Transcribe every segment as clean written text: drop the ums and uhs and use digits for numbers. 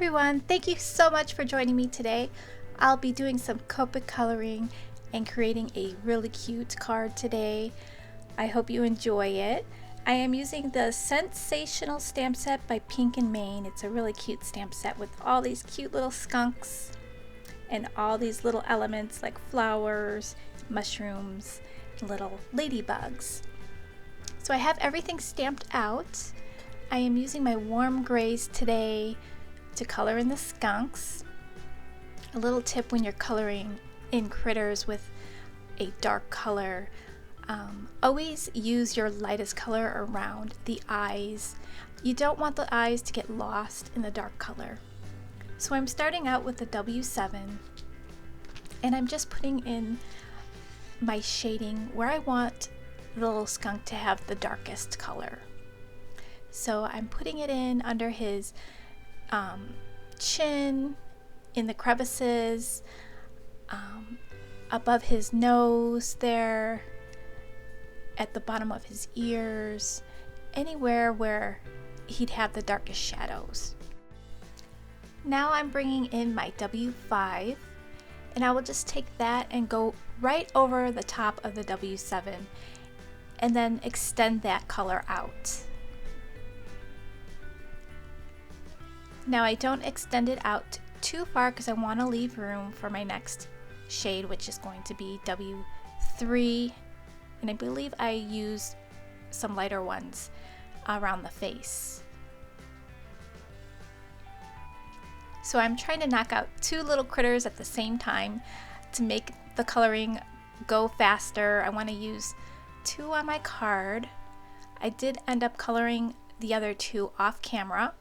everyone, thank you so much for joining me today. I'll be doing some Copic coloring and creating a really cute card today. I hope you enjoy it. I am using the Sentsational stamp set by Pink and Maine. It's a really cute stamp set with all these cute little skunks and all these little elements like flowers, mushrooms, and little ladybugs. So I have everything stamped out. I am using my warm grays today to color in the skunks. A little tip when you're coloring in critters with a dark color, always use your lightest color around the eyes. You don't want the eyes to get lost in the dark color. So I'm starting out with the W7 and I'm just putting in my shading where I want the little skunk to have the darkest color. So I'm putting it in under his chin, in the crevices, above his nose there, at the bottom of his ears, anywhere where he'd have the darkest shadows. Now I'm bringing in my W5 and I will just take that and go right over the top of the W7 and then extend that color out. Now I don't extend it out too far because I want to leave room for my next shade, which is going to be W3, and I believe I used some lighter ones around the face. So I'm trying to knock out two little critters at the same time to make the coloring go faster. I want to use two on my card. I did end up coloring the other two off camera,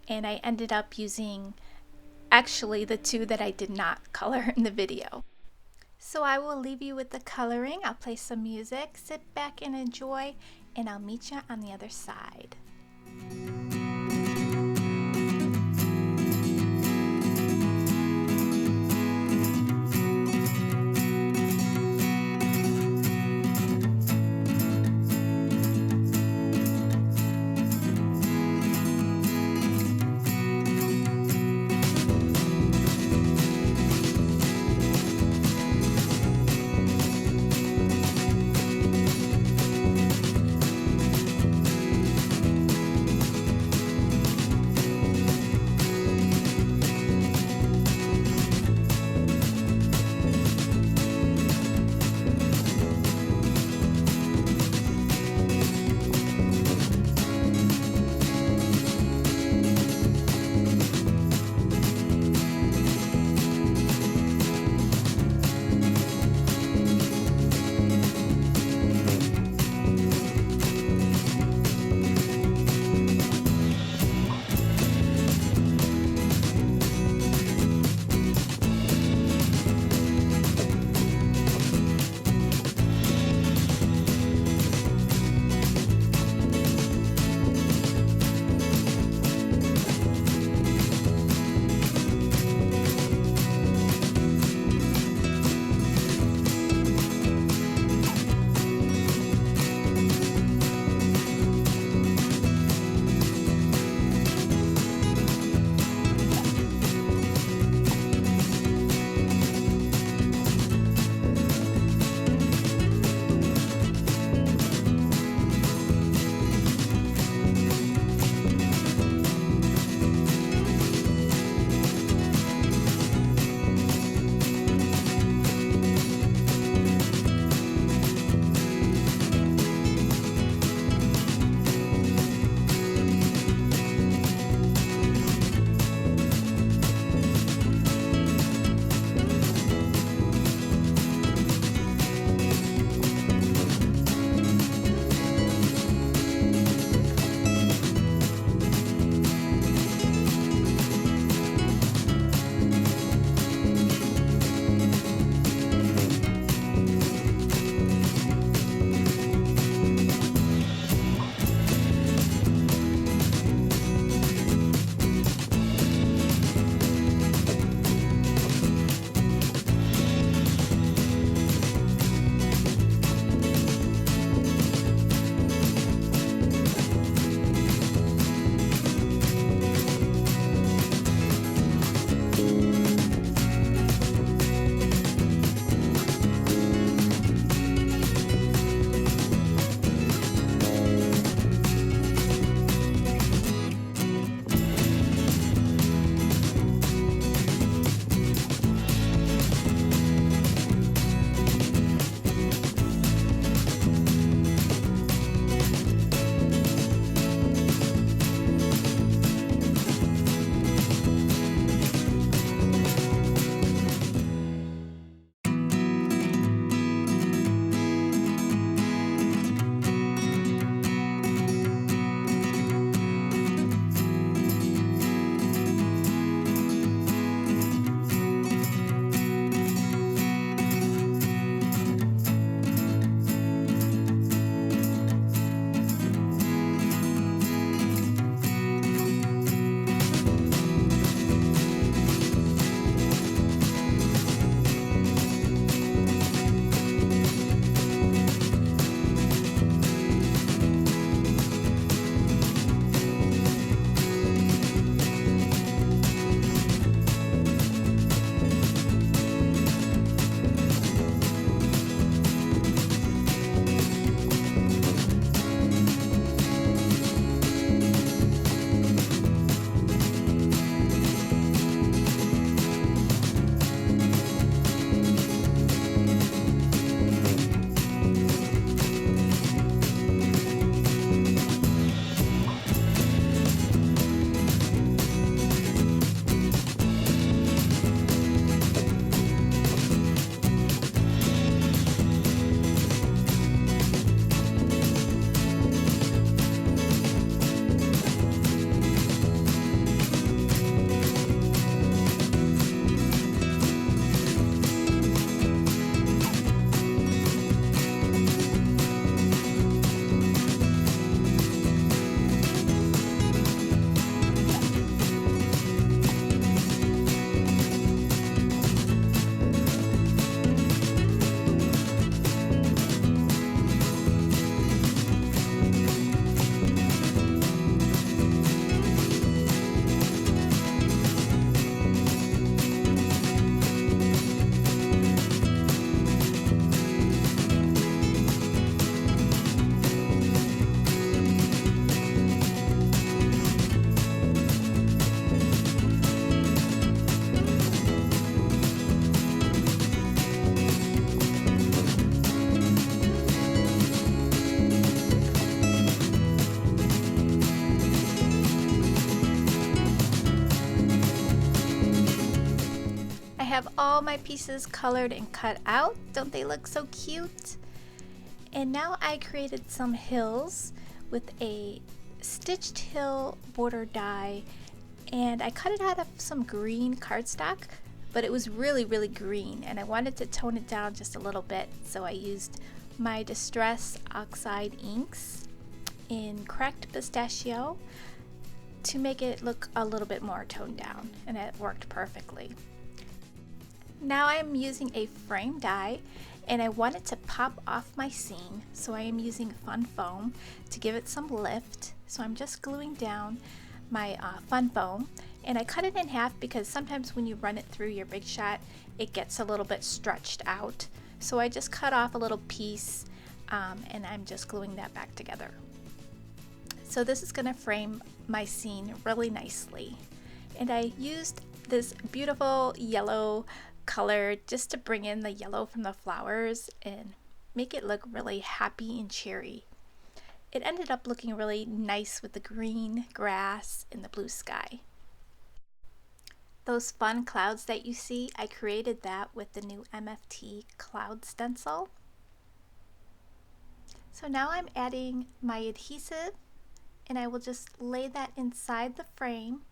and I ended up using actually the two that I did not color in the video. So I will leave you with the coloring. I'll play some music, sit back and enjoy, and I'll meet you on the other side. have all my pieces colored and cut out. Don't they look so cute? And now I created some hills with a stitched hill border die, and I cut it out of some green cardstock, but it was really green and I wanted to tone it down just a little bit, so I used my Distress Oxide inks in Cracked Pistachio to make it look a little bit more toned down, and it worked perfectly. Now I'm using a frame die and I wanted to pop off my scene, so I am using fun foam to give it some lift. So I'm just gluing down my fun foam, and I cut it in half because sometimes when you run it through your Big Shot it gets a little bit stretched out. So I just cut off a little piece and I'm just gluing that back together. So this is going to frame my scene really nicely, and I used this beautiful yellow color just to bring in the yellow from the flowers and make it look really happy and cheery. It ended up looking really nice with the green grass and the blue sky. Those fun clouds that you see, I created that with the new MFT cloud stencil. So now I'm adding my adhesive, and I will just lay that inside the frame.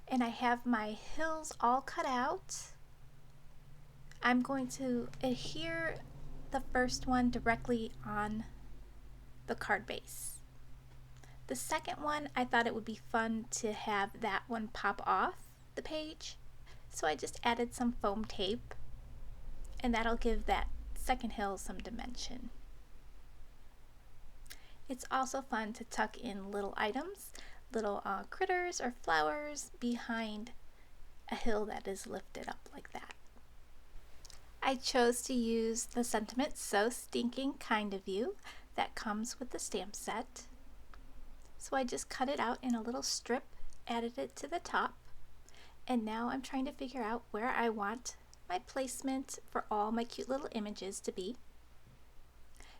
And I have my hills all cut out. I'm going to adhere the first one directly on the card base. The second one, I thought it would be fun to have that one pop off the page, so I just added some foam tape, and that'll give that second hill some dimension. It's also fun to tuck in little items, little critters or flowers behind a hill that is lifted up like that. I chose to use the sentiment "So Stinking Kind of You" that comes with the stamp set. So I just cut it out in a little strip, added it to the top, and now I'm trying to figure out where I want my placement for all my cute little images to be.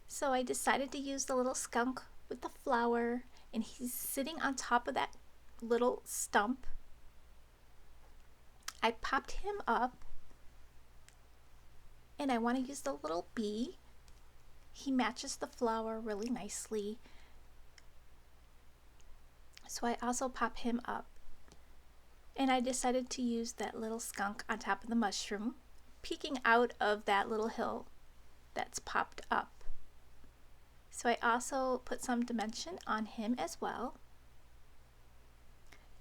So I decided to use the little skunk with the flower, and he's sitting on top of that little stump. I popped him up, and I want to use the little bee. He matches the flower really nicely, so I also pop him up. And I decided to use that little skunk on top of the mushroom, peeking out of that little hill that's popped up. So I also put some dimension on him as well.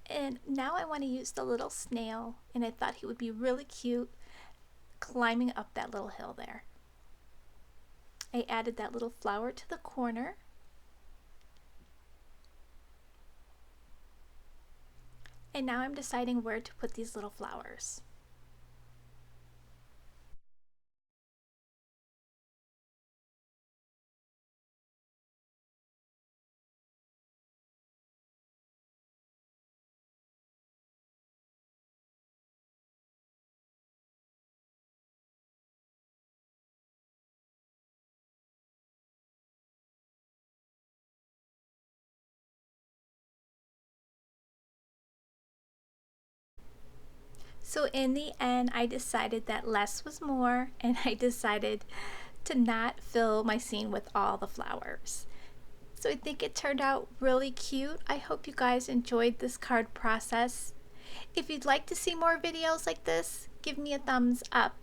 And now I want to use the little snail, and I thought he would be really cute climbing up that little hill there. I added that little flower to the corner. And now I'm deciding where to put these little flowers. So in the end, I decided that less was more, and I decided to not fill my scene with all the flowers. So I think it turned out really cute. I hope you guys enjoyed this card process. If you'd like to see more videos like this, give me a thumbs up.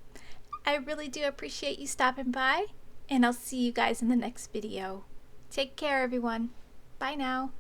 I really do appreciate you stopping by, and I'll see you guys in the next video. Take care, everyone. Bye now.